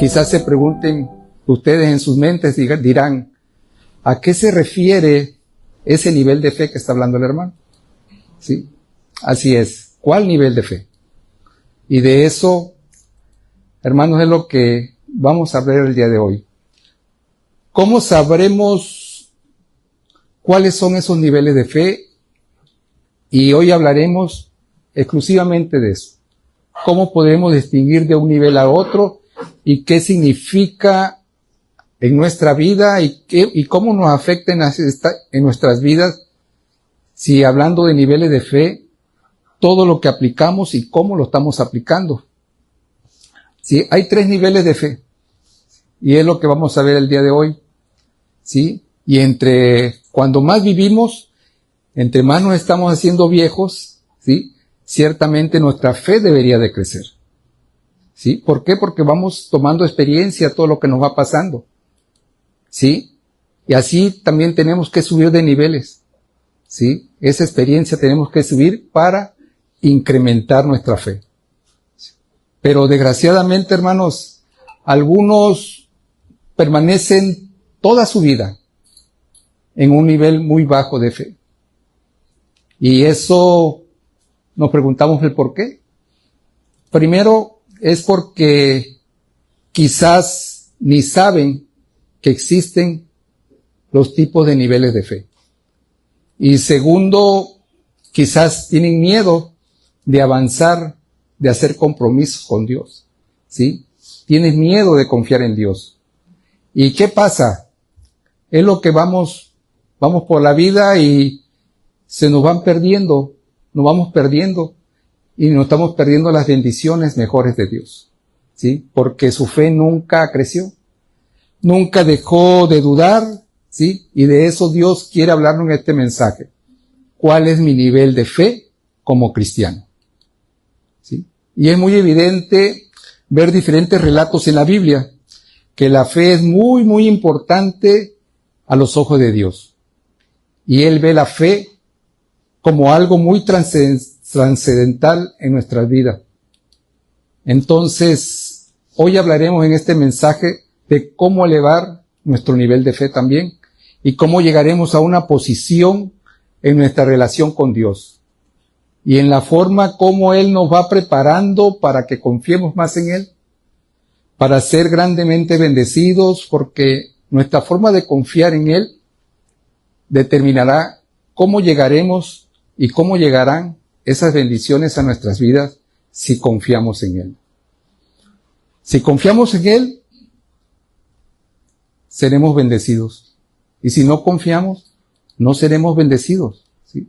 Quizás se pregunten ustedes en sus mentes, dirán, ¿a qué se refiere ese nivel de fe que está hablando el hermano? ¿Sí? Así es. ¿Cuál nivel de fe? Y de eso, hermanos, es lo que vamos a ver el día de hoy. ¿Cómo sabremos cuáles son esos niveles de fe? Y hoy hablaremos exclusivamente de eso. ¿Cómo podemos distinguir de un nivel a otro? ¿Y qué significa en nuestra vida? ¿Y cómo nos afecta en nuestras vidas? Si hablando de niveles de fe, todo lo que aplicamos y cómo lo estamos aplicando. ¿Sí? Hay 3 niveles de fe. Y es lo que vamos a ver el día de hoy. ¿Sí? Y cuando más vivimos, entre más nos estamos haciendo viejos, ¿sí? Ciertamente nuestra fe debería de crecer. ¿Sí? ¿Por qué? Porque vamos tomando experiencia todo lo que nos va pasando. ¿Sí? Y así también tenemos que subir de niveles. ¿Sí? Esa experiencia tenemos que subir para incrementar nuestra fe. Pero desgraciadamente, hermanos, algunos permanecen toda su vida en un nivel muy bajo de fe. Y eso nos preguntamos el por qué. Primero es porque quizás ni saben que existen los tipos de niveles de fe. Y segundo, quizás tienen miedo de avanzar, de hacer compromisos con Dios. ¿Sí? Tienes miedo de confiar en Dios. ¿Y qué pasa? Es lo que vamos por la vida y se nos vamos perdiendo y nos estamos perdiendo las bendiciones mejores de Dios. ¿Sí? Porque su fe nunca creció, nunca dejó de dudar, ¿sí? Y de eso Dios quiere hablarnos en este mensaje. ¿Cuál es mi nivel de fe como cristiano? ¿Sí? Y es muy evidente ver diferentes relatos en la Biblia, que la fe es muy, muy importante a los ojos de Dios. Y Él ve la fe como algo muy trascendental en nuestras vidas. Entonces, hoy hablaremos en este mensaje de cómo elevar nuestro nivel de fe también y cómo llegaremos a una posición en nuestra relación con Dios y en la forma como Él nos va preparando para que confiemos más en Él, para ser grandemente bendecidos, porque nuestra forma de confiar en Él determinará cómo llegaremos y cómo llegarán esas bendiciones a nuestras vidas si confiamos en Él. Si confiamos en Él, seremos bendecidos. Y si no confiamos, no seremos bendecidos. ¿Sí?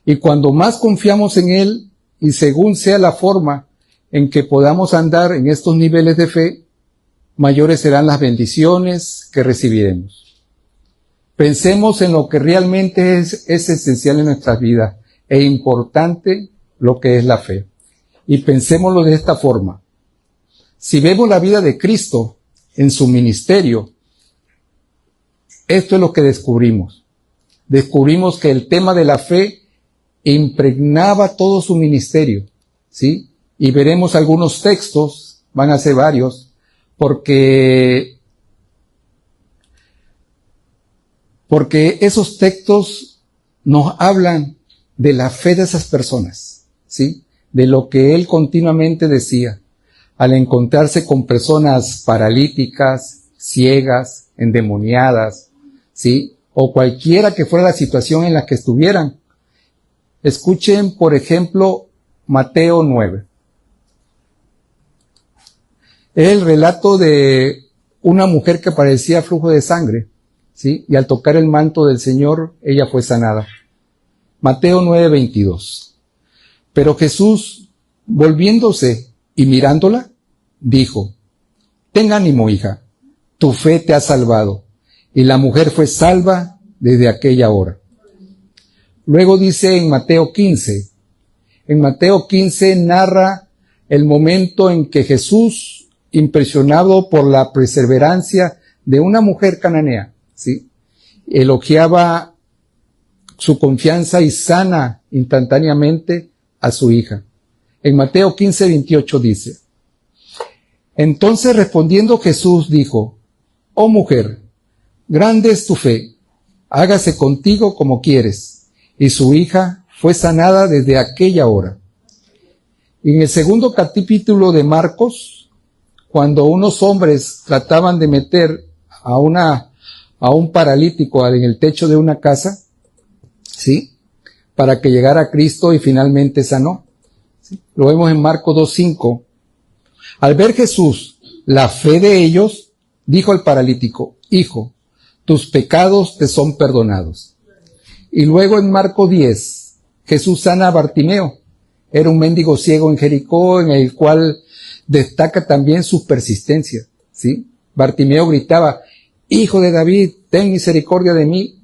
Y cuando más confiamos en Él, y según sea la forma en que podamos andar en estos niveles de fe, mayores serán las bendiciones que recibiremos. Pensemos en lo que realmente es esencial en nuestras vidas e importante lo que es la fe. Y pensémoslo de esta forma. Si vemos la vida de Cristo en su ministerio, esto es lo que descubrimos. Descubrimos que el tema de la fe impregnaba todo su ministerio, ¿sí? Y veremos algunos textos, van a ser varios, porque esos textos nos hablan de la fe de esas personas, ¿sí? De lo que él continuamente decía, al encontrarse con personas paralíticas, ciegas, endemoniadas, ¿sí? O cualquiera que fuera la situación en la que estuvieran. Escuchen, por ejemplo, Mateo 9. Es el relato de una mujer que padecía flujo de sangre, ¿sí? Y al tocar el manto del Señor, ella fue sanada. Mateo 9:22. Pero Jesús, volviéndose y mirándola, dijo: ten ánimo, hija, tu fe te ha salvado. Y la mujer fue salva desde aquella hora. Luego dice en Mateo 15. En Mateo 15 narra el momento en que Jesús, impresionado por la perseverancia de una mujer cananea, ¿sí? Elogiaba su confianza y sana instantáneamente a su hija. En Mateo 15:28 dice: Entonces respondiendo Jesús dijo: Oh mujer, grande es tu fe, hágase contigo como quieres. Y su hija fue sanada desde aquella hora. Y en el segundo capítulo de Marcos, cuando unos hombres trataban de meter a un paralítico en el techo de una casa, ¿sí?, para que llegara a Cristo y finalmente sanó. ¿Sí? Lo vemos en Marcos 2:5. Al ver Jesús la fe de ellos, dijo al paralítico: Hijo, tus pecados te son perdonados. Y luego en Marcos 10, Jesús sana a Bartimeo. Era un mendigo ciego en Jericó, en el cual destaca también su persistencia, ¿sí? Bartimeo gritaba: Hijo de David, ten misericordia de mí,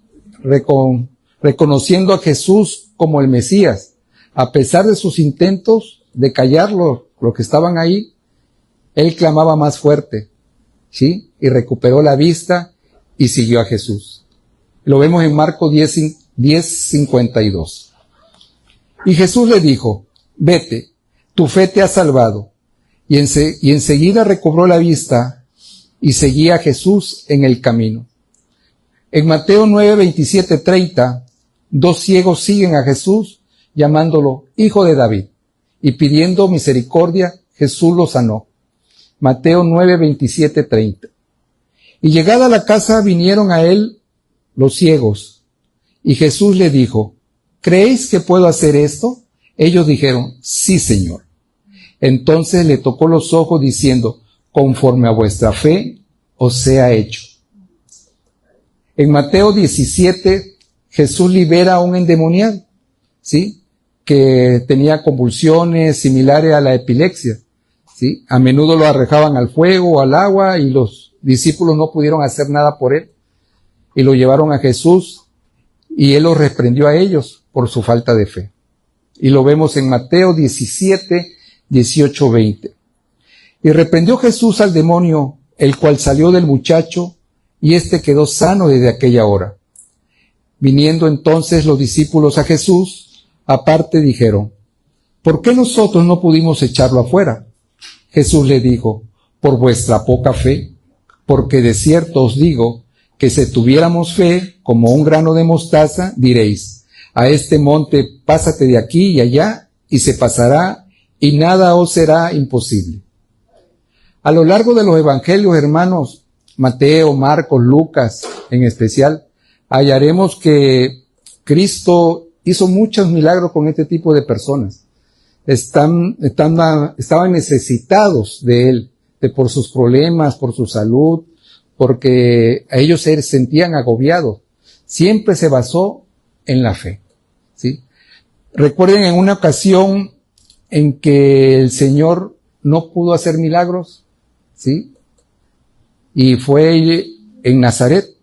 reconociendo a Jesús como el Mesías. A pesar de sus intentos de callarlo, los que estaban ahí, él clamaba más fuerte, ¿sí? Y recuperó la vista y siguió a Jesús. Lo vemos en Marcos 10:52. Y Jesús le dijo: Vete, tu fe te ha salvado. Y enseguida recobró la vista y seguía a Jesús en el camino. En Mateo 9:27-30, dos ciegos siguen a Jesús llamándolo Hijo de David, y pidiendo misericordia, Jesús lo sanó. Mateo 9:27-30. Y llegada a la casa vinieron a él los ciegos, y Jesús le dijo: ¿Creéis que puedo hacer esto? Ellos dijeron: Sí, Señor. Entonces le tocó los ojos diciendo: Conforme a vuestra fe os sea hecho. En Mateo 17, Jesús libera a un endemoniado, ¿sí?, que tenía convulsiones similares a la epilepsia, ¿sí? A menudo lo arrojaban al fuego o al agua y los discípulos no pudieron hacer nada por él. Y lo llevaron a Jesús y él los reprendió a ellos por su falta de fe. Y lo vemos en Mateo 17:18-20. Y reprendió Jesús al demonio, el cual salió del muchacho, y éste quedó sano desde aquella hora. Viniendo entonces los discípulos a Jesús, aparte dijeron: ¿Por qué nosotros no pudimos echarlo afuera? Jesús le dijo: Por vuestra poca fe, porque de cierto os digo que si tuviéramos fe como un grano de mostaza, diréis: a este monte, pásate de aquí y allá, y se pasará, y nada os será imposible. A lo largo de los evangelios, hermanos, Mateo, Marcos, Lucas, en especial, hallaremos que Cristo hizo muchos milagros con este tipo de personas. Estaban necesitados de él, por sus problemas, por su salud, porque a ellos se sentían agobiados. Siempre se basó en la fe, ¿sí? Recuerden en una ocasión en que el Señor no pudo hacer milagros, ¿sí? Y fue en Nazaret,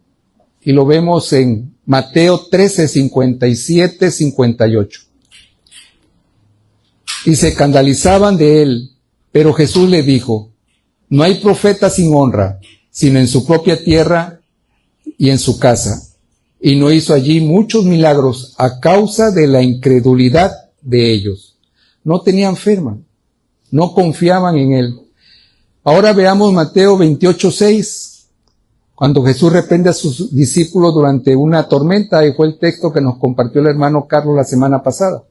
y lo vemos en Mateo 13:57-58. Y se escandalizaban de él, pero Jesús le dijo: no hay profeta sin honra, sino en su propia tierra y en su casa. Y no hizo allí muchos milagros a causa de la incredulidad de ellos. No tenían fe, hermano. No confiaban en él. Ahora veamos Mateo 28:6, cuando Jesús reprende a sus discípulos durante una tormenta, y fue el texto que nos compartió el hermano Carlos la semana pasada.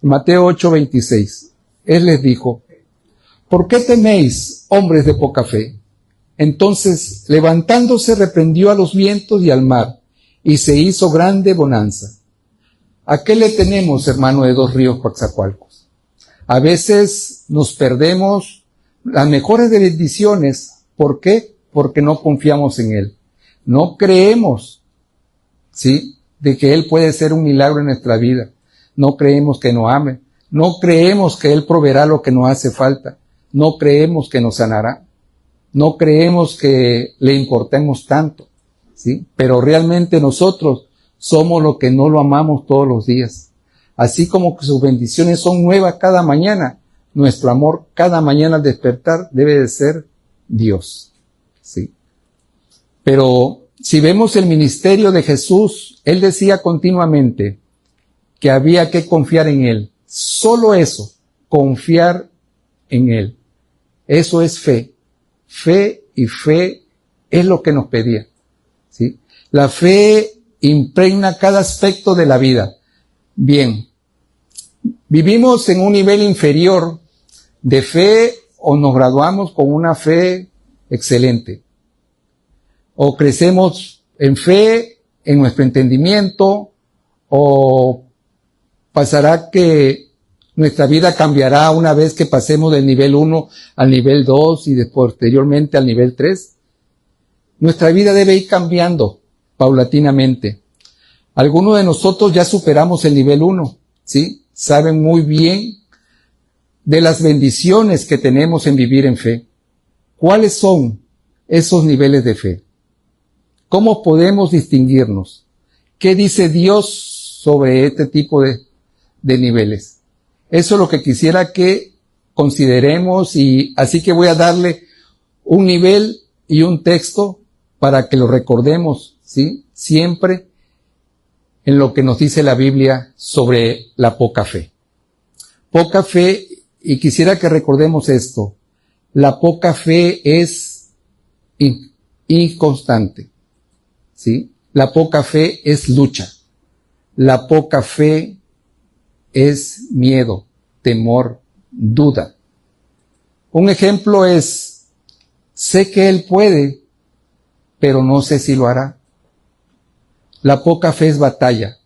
Mateo 8:26. Él les dijo: ¿por qué teméis, hombres de poca fe? Entonces, levantándose, reprendió a los vientos y al mar, y se hizo grande bonanza. ¿A qué le tenemos, hermano de Dos Ríos, Coatzacoalcos? A veces nos perdemos las mejores de bendiciones. ¿Por qué? Porque no confiamos en Él. No creemos, ¿sí?, de que Él puede ser un milagro en nuestra vida. No creemos que nos ame. No creemos que Él proveerá lo que nos hace falta. No creemos que nos sanará. No creemos que le importemos tanto, ¿sí? Pero realmente nosotros somos los que no lo amamos todos los días. Así como que sus bendiciones son nuevas cada mañana, nuestro amor cada mañana al despertar debe de ser Dios, ¿sí? Pero si vemos el ministerio de Jesús, Él decía continuamente que había que confiar en Él. Solo eso, confiar en Él. Eso es fe. Fe y fe es lo que nos pedía, ¿sí? La fe impregna cada aspecto de la vida. Bien, vivimos en un nivel inferior de fe o nos graduamos con una fe excelente. O crecemos en fe, en nuestro entendimiento, o pasará que nuestra vida cambiará una vez que pasemos del nivel 1 al nivel 2 y posteriormente al nivel 3. Nuestra vida debe ir cambiando paulatinamente. Algunos de nosotros ya superamos el nivel 1, ¿sí? Saben muy bien de las bendiciones que tenemos en vivir en fe. ¿Cuáles son esos niveles de fe? ¿Cómo podemos distinguirnos? ¿Qué dice Dios sobre este tipo de niveles? Eso es lo que quisiera que consideremos, y así que voy a darle un nivel y un texto para que lo recordemos, ¿sí? Siempre en lo que nos dice la Biblia sobre la poca fe. Poca fe, y quisiera que recordemos esto, la poca fe es inconstante, ¿sí? La poca fe es lucha. La poca fe es miedo, temor, duda. Un ejemplo es, sé que Él puede, pero no sé si lo hará. La poca fe es batalla.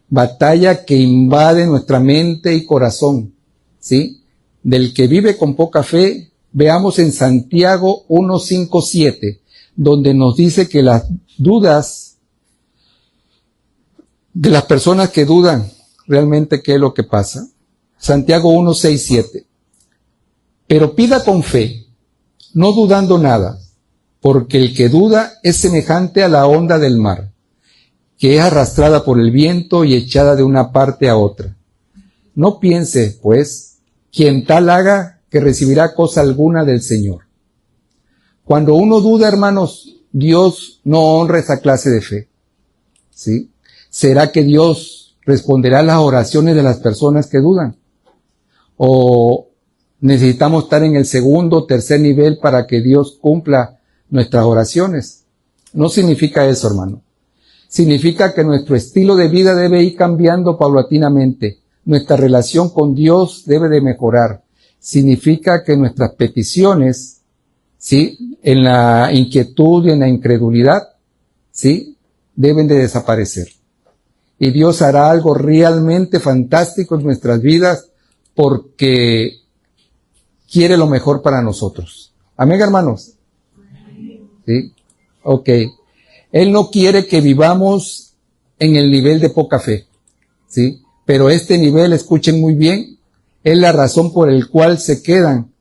Batalla que invade nuestra mente y corazón, ¿sí? Del que vive con poca fe, veamos en Santiago 1:5-7, donde nos dice que las dudas de las personas que dudan, realmente qué es lo que pasa. Santiago 1:6-7. Pero pida con fe, no dudando nada, porque el que duda es semejante a la onda del mar, que es arrastrada por el viento y echada de una parte a otra. No piense, pues, quien tal haga, que recibirá cosa alguna del Señor. Cuando uno duda, hermanos, Dios no honra esa clase de fe, ¿sí? ¿Será que Dios responderá las oraciones de las personas que dudan? ¿O necesitamos estar en el segundo o tercer nivel para que Dios cumpla nuestras oraciones? No significa eso, hermano. Significa que nuestro estilo de vida debe ir cambiando paulatinamente. Nuestra relación con Dios debe de mejorar. Significa que nuestras peticiones, ¿sí?, en la inquietud y en la incredulidad, ¿sí?, deben de desaparecer. Y Dios hará algo realmente fantástico en nuestras vidas porque quiere lo mejor para nosotros. Amén, hermanos. ¿Sí? Ok. Él no quiere que vivamos en el nivel de poca fe, ¿sí? Pero este nivel, escuchen muy bien, es la razón por el cual se quedan,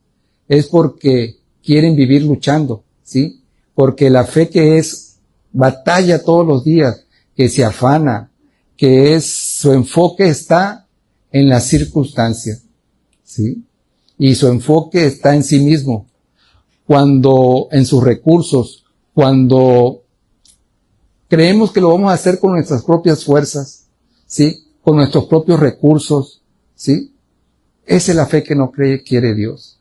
es porque quieren vivir luchando, ¿sí? Porque la fe que es batalla todos los días, que se afana, que es, su enfoque está en las circunstancias, ¿sí? Y su enfoque está en sí mismo, cuando en sus recursos, cuando creemos que lo vamos a hacer con nuestras propias fuerzas, ¿sí? Con nuestros propios recursos, ¿sí? Esa es la fe que no quiere Dios.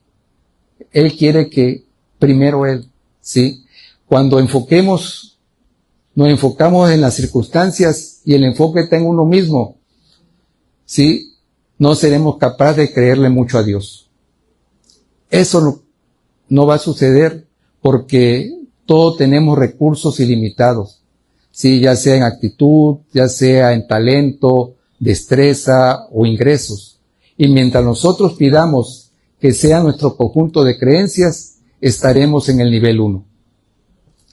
Él quiere que primero Él, ¿sí? Cuando nos enfocamos en las circunstancias y el enfoque está en uno mismo, ¿sí? No seremos capaces de creerle mucho a Dios. Eso no va a suceder porque todos tenemos recursos ilimitados. Sí, ya sea en actitud, ya sea en talento, destreza o ingresos. Y mientras nosotros pidamos que sea nuestro conjunto de creencias, estaremos en el nivel 1.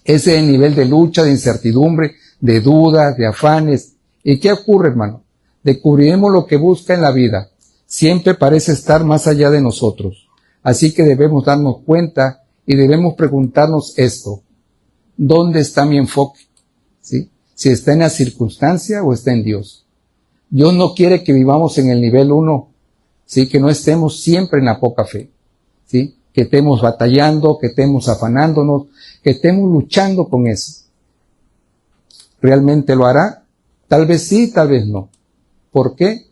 Ese es el nivel de lucha, de incertidumbre, de dudas, de afanes. ¿Y qué ocurre, hermano? Descubriremos lo que busca en la vida. Siempre parece estar más allá de nosotros. Así que debemos darnos cuenta y debemos preguntarnos esto. ¿Dónde está mi enfoque? ¿Sí? Si está en la circunstancia o está en Dios. Dios no quiere que vivamos en el nivel 1, ¿sí? Que no estemos siempre en la poca fe, ¿sí? Que estemos batallando, que estemos afanándonos, que estemos luchando con eso. ¿Realmente lo hará? Tal vez sí, tal vez no. ¿Por qué?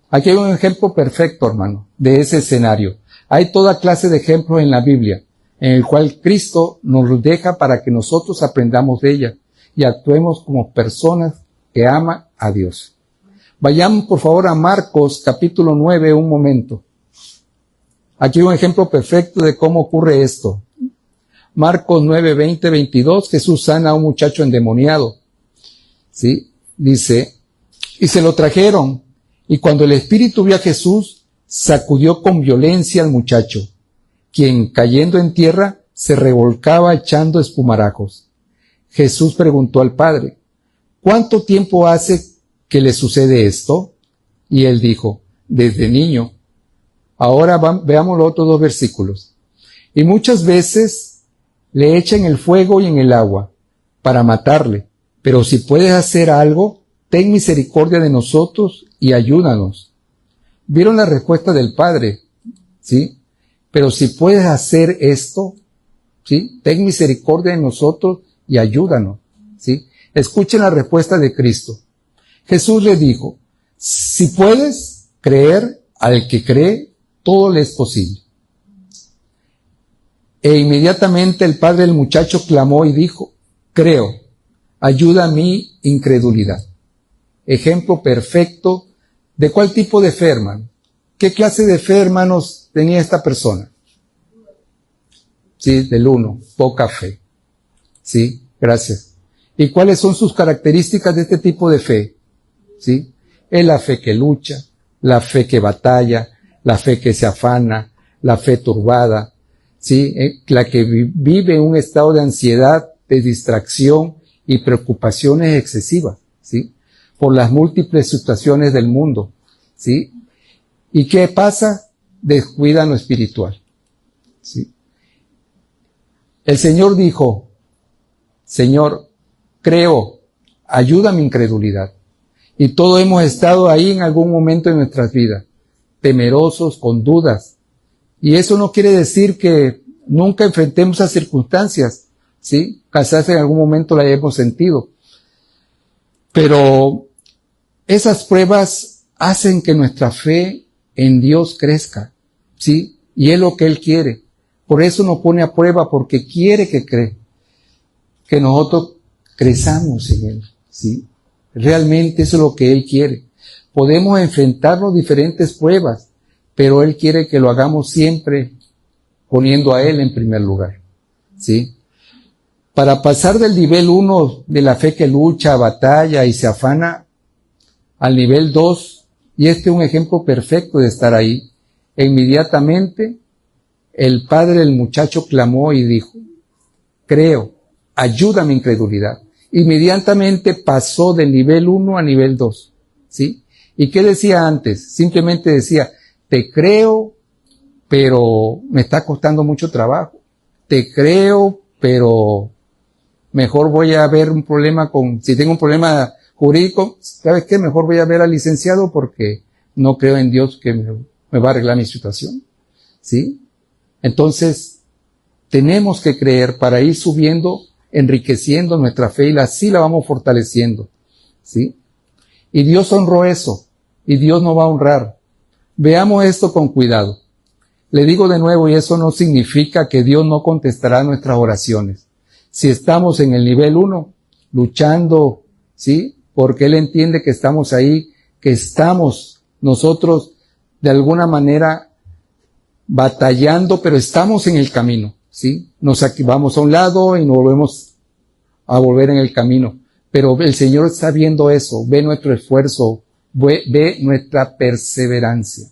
Aquí hay un ejemplo perfecto, hermano, de ese escenario. Hay toda clase de ejemplos en la Biblia, en el cual Cristo nos deja para que nosotros aprendamos de ella y actuemos como personas que aman a Dios. Vayamos por favor a Marcos capítulo 9 un momento. Aquí hay un ejemplo perfecto de cómo ocurre esto. Marcos 9, 20, 22, Jesús sana a un muchacho endemoniado. ¿Sí? Dice, y se lo trajeron, y cuando el espíritu vio a Jesús, sacudió con violencia al muchacho, quien cayendo en tierra se revolcaba echando espumarajos. Jesús preguntó al padre, ¿cuánto tiempo hace que le sucede esto? Y él dijo, desde niño. Ahora veamos los otros dos versículos. Y muchas veces le echan el fuego y en el agua para matarle, pero si puedes hacer algo, ten misericordia de nosotros y ayúdanos. ¿Vieron la respuesta del padre? ¿Sí? Pero si puedes hacer esto, ¿sí? Ten misericordia de nosotros y ayúdanos. ¿Sí? Escuchen la respuesta de Cristo. Jesús le dijo, si puedes creer, al que cree, todo le es posible. E inmediatamente el padre del muchacho clamó y dijo, creo, ayuda a mi incredulidad. Ejemplo perfecto de cuál tipo de fe, hermano. ¿Qué clase de fe, hermanos, tenía esta persona? Sí, del 1, poca fe. Sí, gracias. ¿Y cuáles son sus características de este tipo de fe? Sí, es la fe que lucha, la fe que batalla, la fe que se afana, la fe turbada, ¿sí? La que vive un estado de ansiedad, de distracción y preocupaciones excesivas, ¿sí? Por las múltiples situaciones del mundo, ¿sí? ¿Y qué pasa? Descuida lo espiritual, ¿sí? El Señor dijo, Señor, creo, ayuda a mi incredulidad. Y todos hemos estado ahí en algún momento de nuestras vidas, temerosos, con dudas. Y eso no quiere decir que nunca enfrentemos a circunstancias, ¿sí? Quizás en algún momento la hemos sentido. Pero esas pruebas hacen que nuestra fe en Dios crezca, ¿sí? Y es lo que Él quiere. Por eso nos pone a prueba, porque quiere que nosotros crezamos en Él, ¿sí? Realmente eso es lo que Él quiere. Podemos enfrentarnos diferentes pruebas, pero Él quiere que lo hagamos siempre poniendo a Él en primer lugar, ¿sí? Para pasar del nivel 1 de la fe que lucha, batalla y se afana, al nivel 2, y este es un ejemplo perfecto de estar ahí, inmediatamente el padre del muchacho clamó y dijo, creo, ayuda a mi incredulidad. Inmediatamente pasó del nivel 1 a nivel 2, ¿sí? ¿Y qué decía antes? Simplemente decía, te creo, pero me está costando mucho trabajo. Te creo, pero mejor voy a ver un problema si tengo un problema jurídico, ¿sabes qué? Mejor voy a ver al licenciado porque no creo en Dios que me va a arreglar mi situación, ¿sí? Entonces, tenemos que creer para ir subiendo, enriqueciendo nuestra fe y así la vamos fortaleciendo, ¿sí? Y Dios honró eso, y Dios nos va a honrar. Veamos esto con cuidado. Le digo de nuevo, y eso no significa que Dios no contestará nuestras oraciones. Si estamos en el nivel 1, luchando, ¿sí? Porque Él entiende que estamos ahí, que estamos nosotros de alguna manera batallando, pero estamos en el camino, ¿sí? Nos vamos a un lado y nos volvemos a volver en el camino. Pero el Señor está viendo eso, ve nuestro esfuerzo, ve nuestra perseverancia.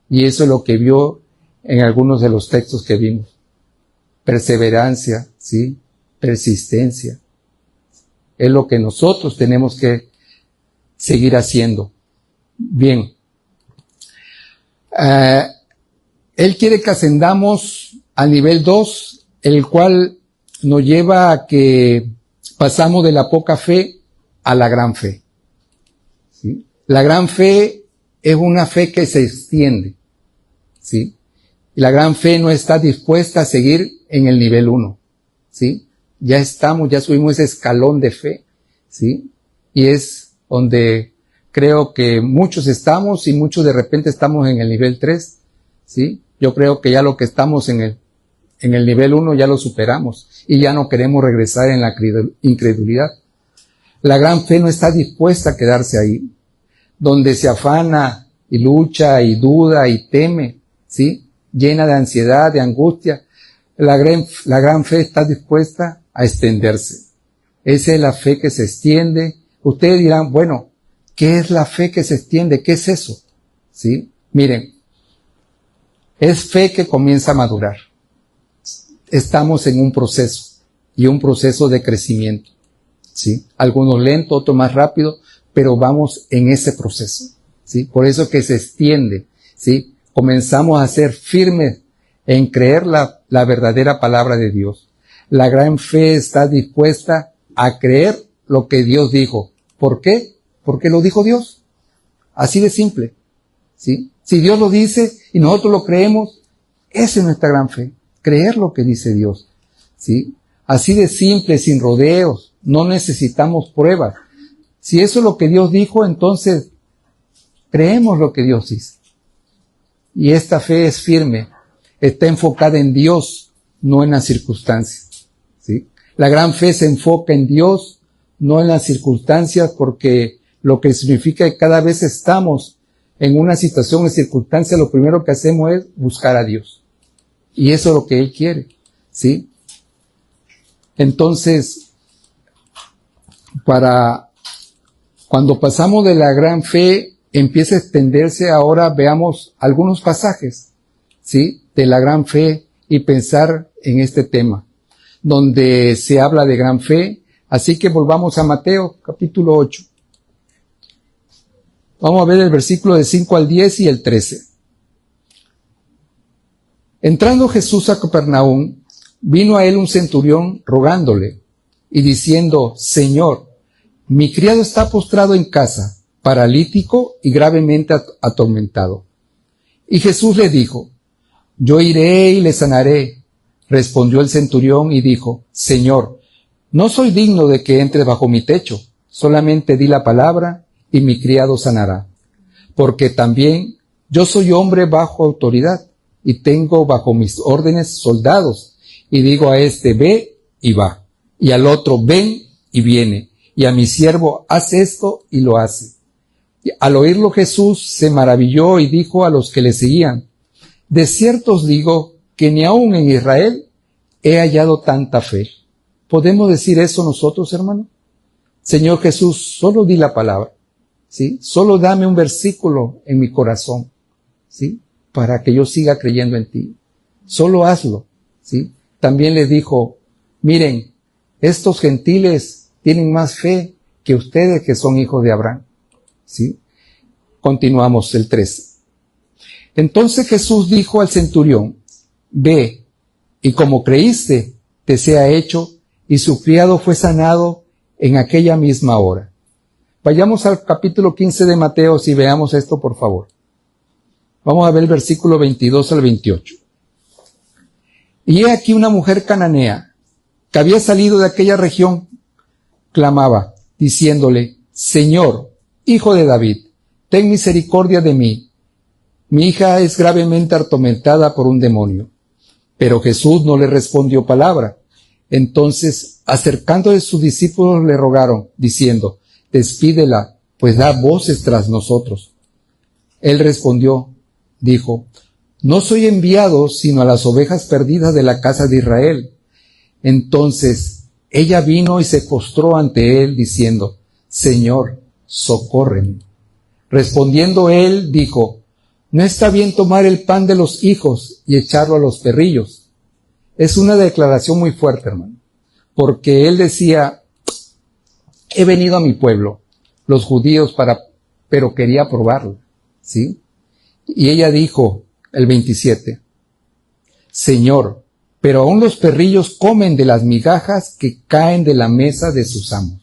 Y eso es lo que vio en algunos de los textos que vimos. Perseverancia, ¿sí? Persistencia. Es lo que nosotros tenemos que seguir haciendo. Bien. Él quiere que ascendamos al nivel 2, el cual nos lleva a que pasamos de la poca fe a la gran fe, ¿sí? La gran fe es una fe que se extiende, ¿sí? Y la gran fe no está dispuesta a seguir en el nivel 1, ¿sí? Ya subimos ese escalón de fe, ¿sí? Y es donde creo que muchos estamos y muchos de repente estamos en el nivel 3, ¿sí? Yo creo que ya lo que estamos en el nivel 1 ya lo superamos y ya no queremos regresar en la incredulidad. La gran fe no está dispuesta a quedarse ahí, donde se afana y lucha y duda y teme, ¿sí? Llena de ansiedad, de angustia. La gran fe está dispuesta a extenderse. Esa es la fe que se extiende. Ustedes dirán, bueno, ¿qué es la fe que se extiende? ¿Qué es eso? ¿Sí? Miren, es fe que comienza a madurar. Estamos en un proceso y un proceso de crecimiento, ¿sí? Algunos lento, otros más rápido, pero vamos en ese proceso, ¿sí? Por eso que se extiende, ¿sí? Comenzamos a ser firmes en creer la verdadera palabra de Dios. La gran fe está dispuesta a creer lo que Dios dijo. ¿Por qué? Porque lo dijo Dios. Así de simple, ¿sí? Si Dios lo dice y nosotros lo creemos, esa es nuestra gran fe. Creer lo que dice Dios, ¿sí? Así de simple, sin rodeos. No necesitamos pruebas. Si eso es lo que Dios dijo, entonces creemos lo que Dios dice. Y esta fe es firme. Está enfocada en Dios, no en las circunstancias, ¿sí? La gran fe se enfoca en Dios, no en las circunstancias, porque lo que significa que cada vez estamos en una situación o circunstancia, lo primero que hacemos es buscar a Dios. Y eso es lo que Él quiere, ¿sí? Entonces, cuando pasamos de la gran fe, empieza a extenderse. Ahora veamos algunos pasajes, ¿sí? De la gran fe y pensar en este tema, donde se habla de gran fe. Así que volvamos a Mateo, capítulo 8. Vamos a ver el versículo de 5 al 10 y el 13. Entrando Jesús a Capernaum, vino a él un centurión rogándole y diciendo, Señor, mi criado está postrado en casa, paralítico y gravemente atormentado. Y Jesús le dijo, yo iré y le sanaré. Respondió el centurión y dijo, Señor, no soy digno de que entres bajo mi techo, solamente di la palabra y mi criado sanará. Porque también yo soy hombre bajo autoridad y tengo bajo mis órdenes soldados, y digo a este, ve y va, y al otro, ven y viene, y a mi siervo, haz esto y lo hace. Y al oírlo Jesús se maravilló y dijo a los que le seguían, de cierto os digo que ni aun en Israel he hallado tanta fe. ¿Podemos decir eso nosotros, hermano? Señor Jesús, solo di la palabra, ¿sí? Solo dame un versículo en mi corazón, ¿sí? Para que yo siga creyendo en ti. Solo hazlo, ¿sí? También les dijo, miren, estos gentiles tienen más fe que ustedes que son hijos de Abraham, ¿sí? Continuamos el 13. Entonces Jesús dijo al centurión, ve, y como creíste, te sea hecho, y su criado fue sanado en aquella misma hora. Vayamos al capítulo 15 de Mateo y veamos esto, por favor. Vamos a ver el versículo 22 al 28. Y he aquí una mujer cananea, que había salido de aquella región, clamaba, diciéndole, Señor, Hijo de David, ten misericordia de mí. Mi hija es gravemente atormentada por un demonio. Pero Jesús no le respondió palabra. Entonces, acercándose sus discípulos, le rogaron, diciendo, despídela, pues da voces tras nosotros. Él respondió, dijo, no soy enviado sino a las ovejas perdidas de la casa de Israel. Entonces, ella vino y se postró ante él, diciendo, Señor, socórreme. Respondiendo él, dijo, no está bien tomar el pan de los hijos y echarlo a los perrillos. Es una declaración muy fuerte, hermano, porque él decía, he venido a mi pueblo, los judíos, pero quería probarlo, ¿sí? Y ella dijo, el 27, Señor, pero aún los perrillos comen de las migajas que caen de la mesa de sus amos.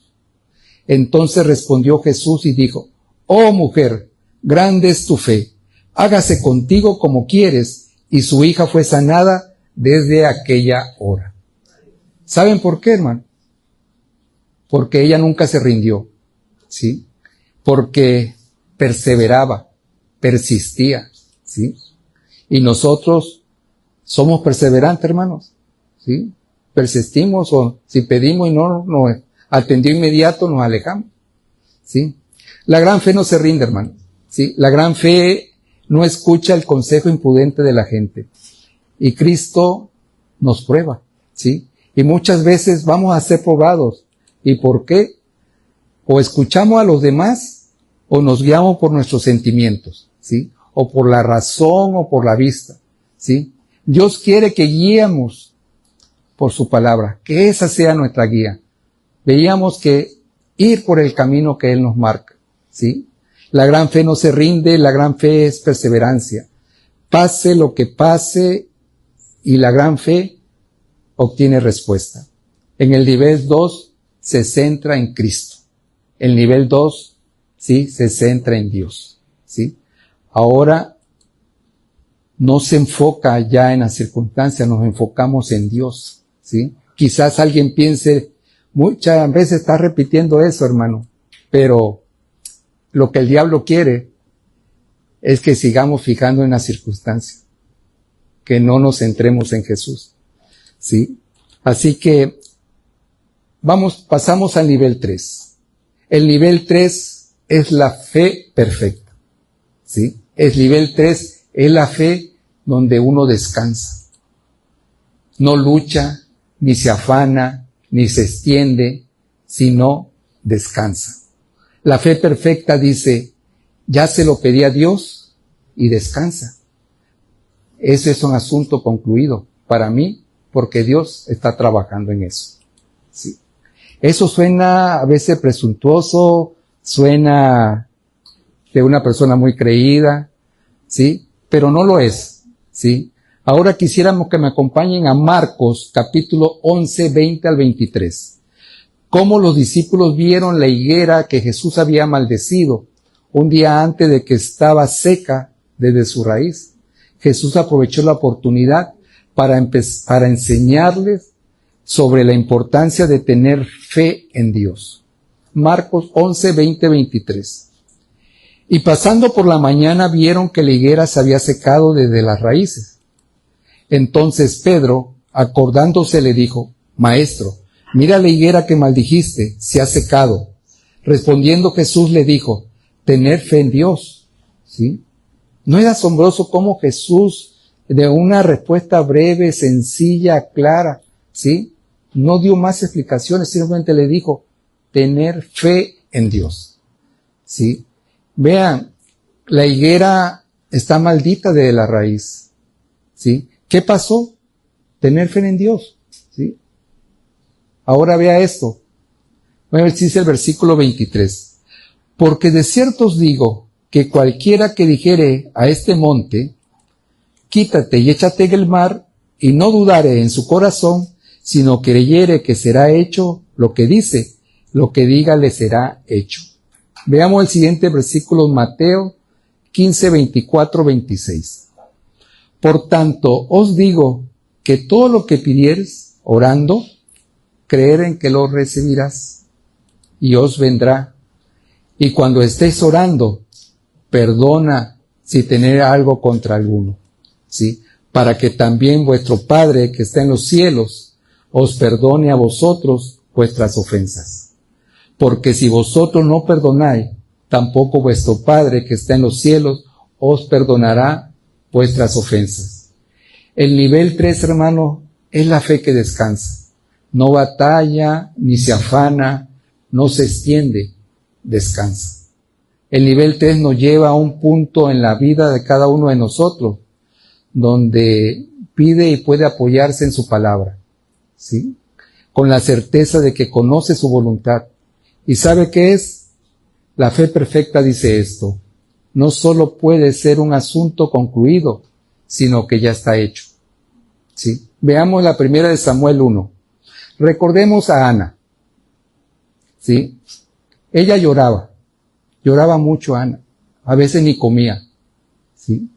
Entonces respondió Jesús y dijo, oh mujer, grande es tu fe, hágase contigo como quieres, y su hija fue sanada desde aquella hora. ¿Saben por qué, hermano? Porque ella nunca se rindió, ¿sí? Porque perseveraba, persistía, ¿sí? Y nosotros somos perseverantes, hermanos, ¿sí? Persistimos, o si pedimos y no nos atendió inmediato, nos alejamos, ¿sí? La gran fe no se rinde, hermano, ¿sí? La gran fe no escucha el consejo imprudente de la gente. Y Cristo nos prueba, ¿sí? Y muchas veces vamos a ser probados. ¿Y por qué? O escuchamos a los demás, o nos guiamos por nuestros sentimientos, ¿sí? O por la razón, o por la vista, ¿sí? Dios quiere que guiemos por su palabra, que esa sea nuestra guía. Veíamos que ir por el camino que Él nos marca, ¿sí? La gran fe no se rinde, la gran fe es perseverancia. Pase lo que pase, y la gran fe obtiene respuesta. En el nivel 2 se centra en Cristo. El nivel 2, ¿sí? Se centra en Dios, ¿sí? Ahora no se enfoca ya en las circunstancias, nos enfocamos en Dios, ¿sí? Quizás alguien piense, muchas veces está repitiendo eso, hermano, pero lo que el diablo quiere es que sigamos fijando en las circunstancias, que no nos centremos en Jesús, ¿sí? Así que pasamos al nivel 3. El nivel 3 es la fe perfecta, ¿sí? El nivel 3 es la fe donde uno descansa. No lucha, ni se afana, ni se extiende, sino descansa. La fe perfecta dice, ya se lo pedí a Dios y descansa. Ese es un asunto concluido para mí, porque Dios está trabajando en eso, ¿sí? Eso suena a veces presuntuoso, suena de una persona muy creída, ¿sí? Pero no lo es, ¿sí? Ahora quisiéramos que me acompañen a Marcos, capítulo 11, 20 al 23. Cómo los discípulos vieron la higuera que Jesús había maldecido un día antes de que estaba seca desde su raíz. Jesús aprovechó la oportunidad para enseñarles sobre la importancia de tener fe en Dios. Marcos 11, 20, 23. Y pasando por la mañana vieron que la higuera se había secado desde las raíces. Entonces Pedro, acordándose, le dijo, Maestro, mira la higuera que maldijiste, se ha secado. Respondiendo Jesús le dijo, tener fe en Dios, ¿sí? ¿No es asombroso cómo Jesús, de una respuesta breve, sencilla, clara, ¿sí? No dio más explicaciones, simplemente le dijo, tener fe en Dios, ¿sí? Vean, la higuera está maldita desde la raíz, ¿sí? ¿Qué pasó? Tener fe en Dios, ¿sí? Ahora vea esto. Voy a ver si dice el versículo 23. Porque de cierto os digo que cualquiera que dijere a este monte, quítate y échate en el mar, y no dudare en su corazón, sino creyere que será hecho lo que dice, lo que diga le será hecho. Veamos el siguiente versículo, Mateo 15, 24, 26. Por tanto, os digo que todo lo que pidieres, orando, creer en que lo recibirás, y os vendrá. Y cuando estéis orando, perdona si tenéis algo contra alguno, ¿sí? Para que también vuestro Padre que está en los cielos os perdone a vosotros vuestras ofensas. Porque si vosotros no perdonáis, tampoco vuestro Padre que está en los cielos os perdonará vuestras ofensas. El nivel 3, hermano, es la fe que descansa. No batalla, ni se afana, no se extiende, descansa. El nivel 3 nos lleva a un punto en la vida de cada uno de nosotros, donde pide y puede apoyarse en su palabra, ¿sí? Con la certeza de que conoce su voluntad. ¿Y sabe qué es? La fe perfecta dice esto: no solo puede ser un asunto concluido, sino que ya está hecho, ¿sí? Veamos la primera de Samuel 1. Recordemos a Ana, ¿sí? Ella lloraba mucho Ana, a veces ni comía, ¿sí?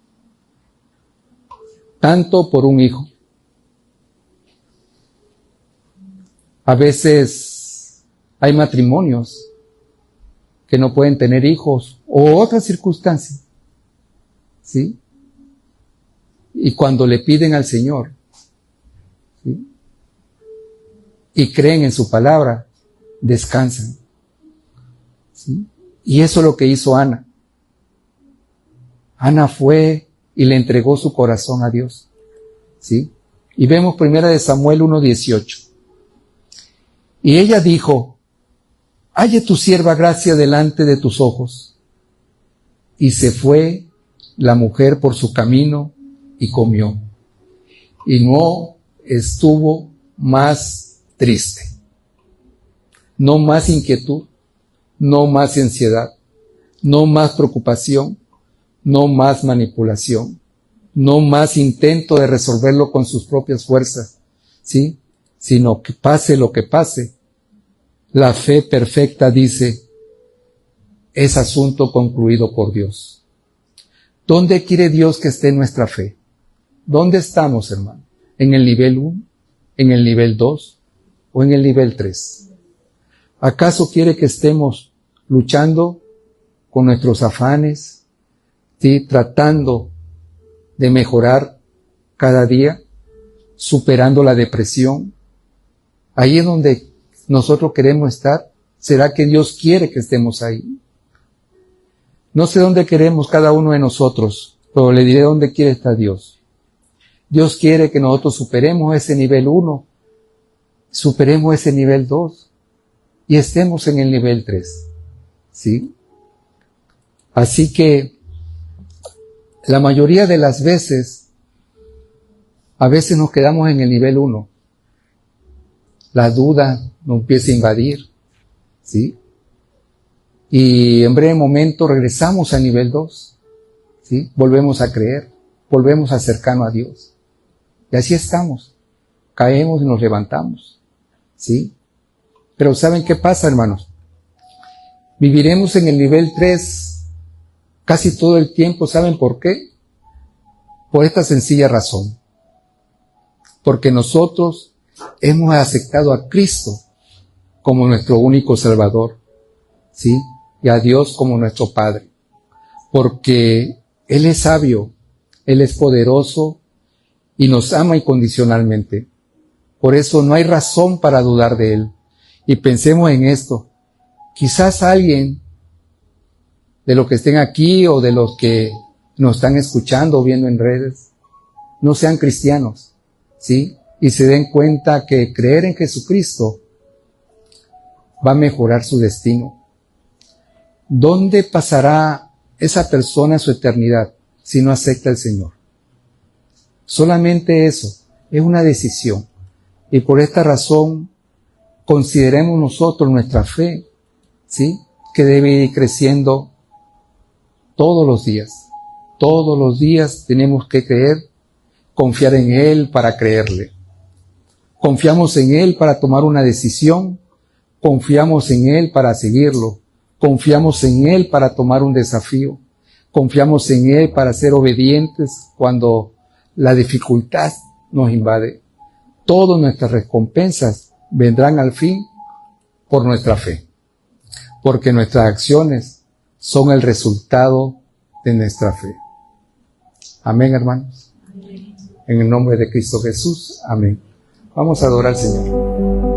Tanto por un hijo. A veces hay matrimonios que no pueden tener hijos o otras circunstancias, ¿sí? Y cuando le piden al Señor, ¿sí?, y creen en su palabra, descansan, ¿sí? Y eso es lo que hizo Ana. Ana fue y le entregó su corazón a Dios, ¿sí? Y vemos 1 Samuel 1:18. Y ella dijo: halle tu sierva gracia delante de tus ojos. Y se fue la mujer por su camino y comió. Y no estuvo más triste. No más inquietud, no más ansiedad, no más preocupación, no más manipulación, no más intento de resolverlo con sus propias fuerzas, ¿sí? Sino que pase lo que pase, la fe perfecta dice: es asunto concluido por Dios. ¿Dónde quiere Dios que esté nuestra fe? ¿Dónde estamos, hermano? ¿En el nivel 1? ¿En el nivel 2? ¿O en el nivel 3? ¿Acaso quiere que estemos luchando con nuestros afanes, ¿sí?, tratando de mejorar cada día, superando la depresión? Ahí es donde nosotros queremos estar. ¿Será que Dios quiere que estemos ahí? No sé dónde queremos cada uno de nosotros, pero le diré dónde quiere estar Dios. Dios quiere que nosotros superemos ese nivel 1, superemos ese nivel 2 y estemos en el nivel 3, ¿sí? Así que la mayoría de las veces, a veces nos quedamos en el nivel 1. La duda nos empieza a invadir, ¿sí? Y en breve momento regresamos al nivel 2, ¿sí? Volvemos a creer, volvemos a acercarnos a Dios. Y así estamos. Caemos y nos levantamos, ¿sí? Pero ¿saben qué pasa, hermanos? Viviremos en el nivel 3 casi todo el tiempo. ¿Saben por qué? Por esta sencilla razón. Porque nosotros hemos aceptado a Cristo como nuestro único Salvador, ¿sí? Y a Dios como nuestro Padre. Porque Él es sabio, Él es poderoso y nos ama incondicionalmente. Por eso no hay razón para dudar de Él. Y pensemos en esto. Quizás alguien de los que estén aquí o de los que nos están escuchando o viendo en redes no sean cristianos, ¿sí? Y se den cuenta que creer en Jesucristo va a mejorar su destino. ¿Dónde pasará esa persona su eternidad si no acepta al Señor? Solamente eso, es una decisión. Y por esta razón, consideremos nosotros nuestra fe, ¿sí?, que debe ir creciendo todos los días. Todos los días tenemos que creer, confiar en Él para creerle. Confiamos en Él para tomar una decisión, confiamos en Él para seguirlo, confiamos en Él para tomar un desafío, confiamos en Él para ser obedientes cuando la dificultad nos invade. Todas nuestras recompensas vendrán al fin por nuestra fe, porque nuestras acciones son el resultado de nuestra fe. Amén, hermanos. En el nombre de Cristo Jesús, amén. Vamos a adorar al Señor.